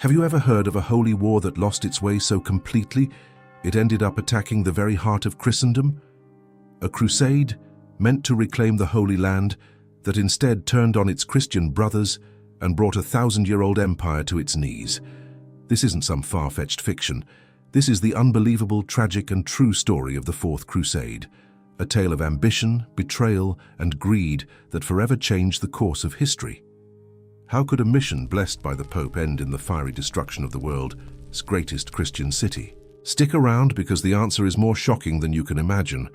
Have you ever heard of a holy war that lost its way so completely it ended up attacking the very heart of Christendom? A crusade meant to reclaim the Holy Land that instead turned on its Christian brothers and brought a 1,000-year-old empire to its knees. This isn't some far-fetched fiction. This is the unbelievable, tragic and true story of the Fourth Crusade, a tale of ambition, betrayal and greed that forever changed the course of history. How could a mission blessed by the Pope end in the fiery destruction of the world's greatest Christian city? Stick around because the answer is more shocking than you can imagine.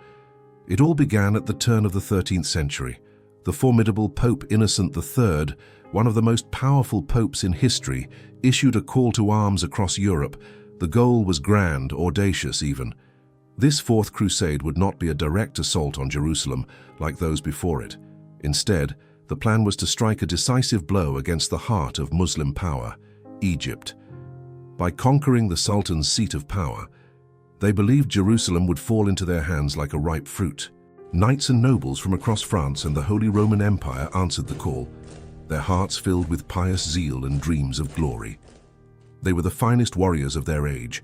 It all began at the turn of the 13th century. The formidable Pope Innocent III, one of the most powerful popes in history, issued a call to arms across Europe. The goal was grand, audacious even. This Fourth Crusade would not be a direct assault on Jerusalem like those before it. Instead, the plan was to strike a decisive blow against the heart of Muslim power, Egypt. By conquering the Sultan's seat of power, they believed Jerusalem would fall into their hands like a ripe fruit. Knights and nobles from across France and the Holy Roman Empire answered the call, their hearts filled with pious zeal and dreams of glory. They were the finest warriors of their age,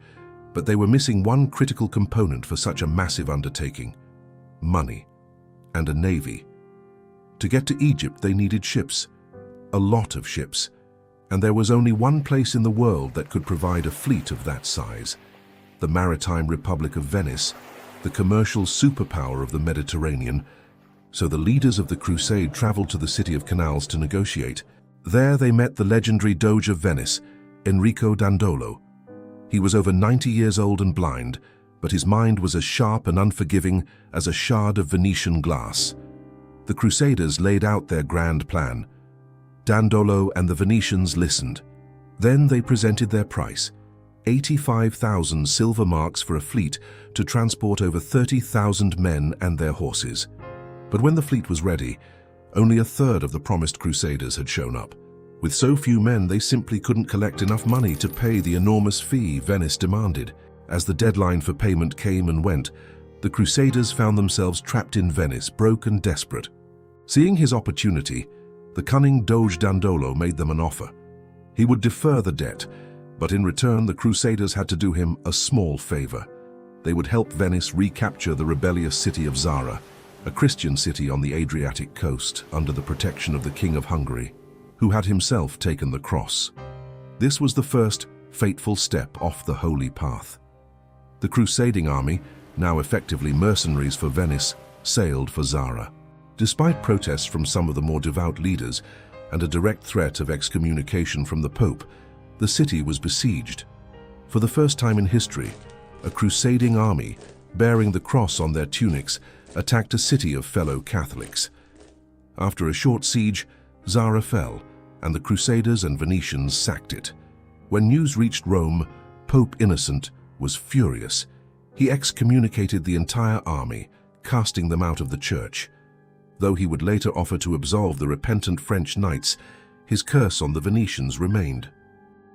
but they were missing one critical component for such a massive undertaking: money and a navy. To get to Egypt, they needed ships, a lot of ships, and there was only one place in the world that could provide a fleet of that size: the maritime Republic of Venice, the commercial superpower of the Mediterranean. So the leaders of the Crusade traveled to the city of canals to negotiate. There they met the legendary Doge of Venice, Enrico Dandolo. He was over 90 years old and blind, but his mind was as sharp and unforgiving as a shard of Venetian glass. The Crusaders laid out their grand plan. Dandolo and the Venetians listened. Then they presented their price: 85,000 silver marks for a fleet to transport over 30,000 men and their horses. But when the fleet was ready, only a third of the promised Crusaders had shown up. With so few men, they simply couldn't collect enough money to pay the enormous fee Venice demanded. As the deadline for payment came and went, the Crusaders found themselves trapped in Venice, broke and desperate. Seeing his opportunity, the cunning Doge Dandolo made them an offer. He would defer the debt, but in return the Crusaders had to do him a small favor. They would help Venice recapture the rebellious city of Zadar, a Christian city on the Adriatic coast under the protection of the King of Hungary, who had himself taken the cross. This was the first fateful step off the holy path. The crusading army, now effectively mercenaries for Venice, sailed for Zadar. Despite protests from some of the more devout leaders and a direct threat of excommunication from the Pope, the city was besieged. For the first time in history, a crusading army, bearing the cross on their tunics, attacked a city of fellow Catholics. After a short siege, Zadar fell, and the Crusaders and Venetians sacked it. When news reached Rome, Pope Innocent was furious. He excommunicated the entire army, casting them out of the church. Though he would later offer to absolve the repentant French knights, his curse on the Venetians remained.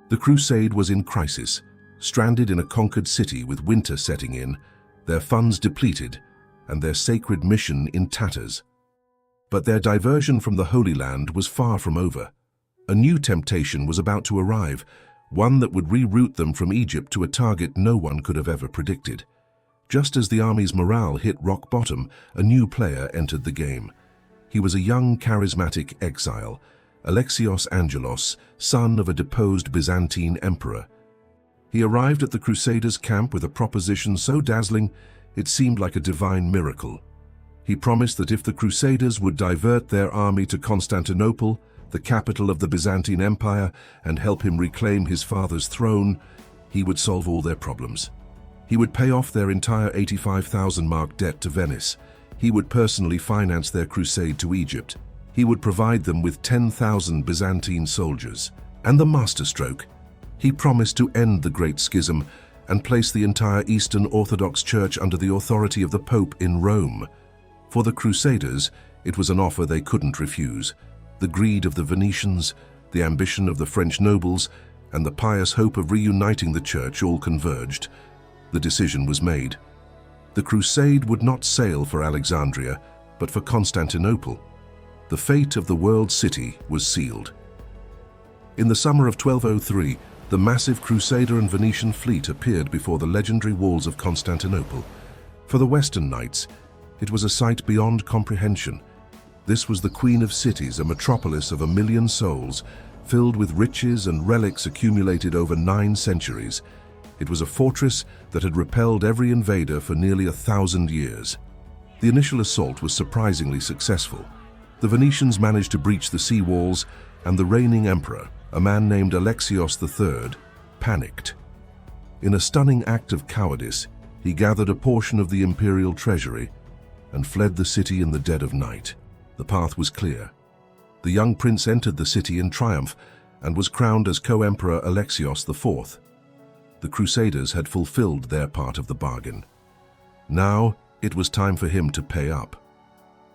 The crusade was in crisis, stranded in a conquered city with winter setting in, their funds depleted, and their sacred mission in tatters. But their diversion from the Holy Land was far from over. A new temptation was about to arrive, one that would reroute them from Egypt to a target no one could have ever predicted. Just as the army's morale hit rock bottom, a new player entered the game. He was a young, charismatic exile, Alexios Angelos, son of a deposed Byzantine emperor. He arrived at the Crusaders' camp with a proposition so dazzling it seemed like a divine miracle. He promised that if the Crusaders would divert their army to Constantinople, the capital of the Byzantine Empire, and help him reclaim his father's throne, he would solve all their problems. He would pay off their entire 85,000 mark debt to Venice. He would personally finance their crusade to Egypt. He would provide them with 10,000 Byzantine soldiers. And the masterstroke, he promised to end the Great Schism and place the entire Eastern Orthodox Church under the authority of the Pope in Rome. For the Crusaders, it was an offer they couldn't refuse. The greed of the Venetians, the ambition of the French nobles, and the pious hope of reuniting the Church all converged. The decision was made. The crusade would not sail for Alexandria, but for Constantinople. The fate of the world city was sealed. In the summer of 1203, the massive Crusader and Venetian fleet appeared before the legendary walls of Constantinople. For the Western Knights, it was a sight beyond comprehension. This was the Queen of Cities, a metropolis of 1 million souls, filled with riches and relics accumulated over 9 centuries. It was a fortress that had repelled every invader for nearly 1,000 years. The initial assault was surprisingly successful. The Venetians managed to breach the sea walls, and the reigning emperor, a man named Alexios III, panicked. In a stunning act of cowardice, he gathered a portion of the imperial treasury and fled the city in the dead of night. The path was clear. The young prince entered the city in triumph and was crowned as co-emperor Alexios IV. The Crusaders had fulfilled their part of the bargain. Now it was time for him to pay up.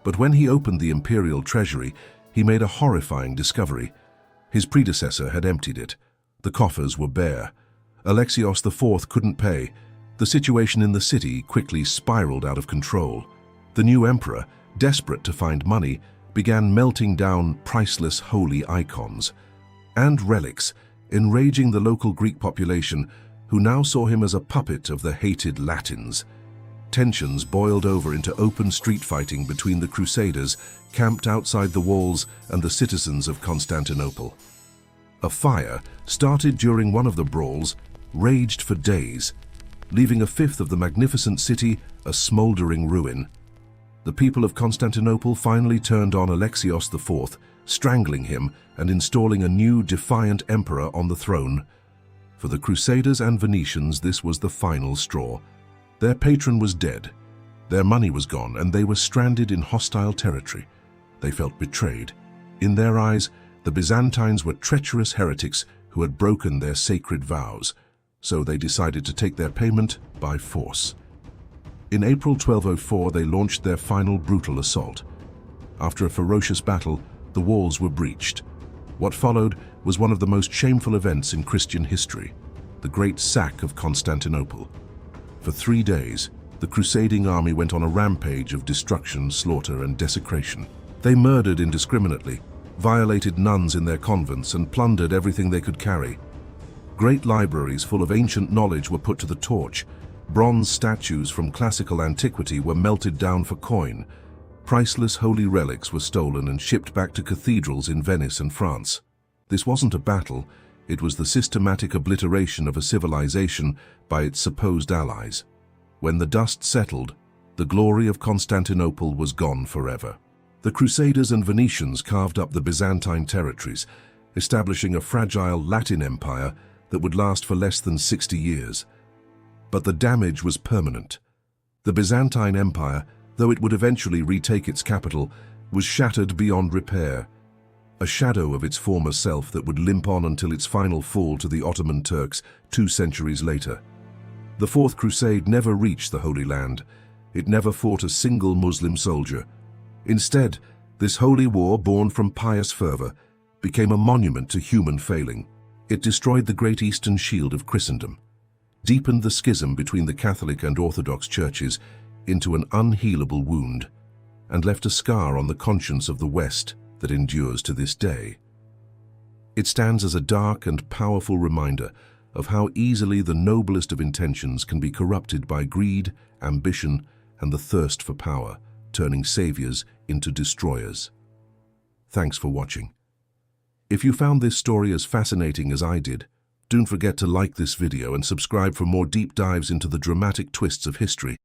But when he opened the imperial treasury, he made a horrifying discovery. His predecessor had emptied it. The coffers were bare. Alexios IV couldn't pay. The situation in the city quickly spiraled out of control. The new emperor, desperate to find money, began melting down priceless holy icons and relics, enraging the local Greek population, who now saw him as a puppet of the hated Latins. Tensions boiled over into open street fighting between the Crusaders camped outside the walls and the citizens of Constantinople. A fire, started during one of the brawls, raged for days, leaving a fifth of the magnificent city a smoldering ruin. The people of Constantinople finally turned on Alexios IV, strangling him and installing a new defiant emperor on the throne. For the Crusaders and Venetians, this was the final straw. Their patron was dead, their money was gone, and they were stranded in hostile territory. They felt betrayed. In their eyes, the Byzantines were treacherous heretics who had broken their sacred vows, so they decided to take their payment by force. In April 1204, they launched their final brutal assault. After a ferocious battle, the walls were breached. What followed was one of the most shameful events in Christian history, the Great Sack of Constantinople. For 3 days, the crusading army went on a rampage of destruction, slaughter, and desecration. They murdered indiscriminately, violated nuns in their convents, and plundered everything they could carry. Great libraries full of ancient knowledge were put to the torch. Bronze statues from classical antiquity were melted down for coin. Priceless holy relics were stolen and shipped back to cathedrals in Venice and France. This wasn't a battle, it was the systematic obliteration of a civilization by its supposed allies. When the dust settled, the glory of Constantinople was gone forever. The Crusaders and Venetians carved up the Byzantine territories, establishing a fragile Latin empire that would last for less than 60 years. But the damage was permanent. The Byzantine Empire, though it would eventually retake its capital, was shattered beyond repair, a shadow of its former self that would limp on until its final fall to the Ottoman Turks 2 centuries later. The Fourth Crusade never reached the Holy Land. It never fought a single Muslim soldier. Instead, this holy war, born from pious fervor, became a monument to human failing. It destroyed the great Eastern shield of Christendom, deepened the schism between the Catholic and Orthodox churches into an unhealable wound, and left a scar on the conscience of the West that endures to this day. It stands as a dark and powerful reminder of how easily the noblest of intentions can be corrupted by greed, ambition, and the thirst for power, turning saviors into destroyers. Thanks for watching. If you found this story as fascinating as I did, don't forget to like this video and subscribe for more deep dives into the dramatic twists of history.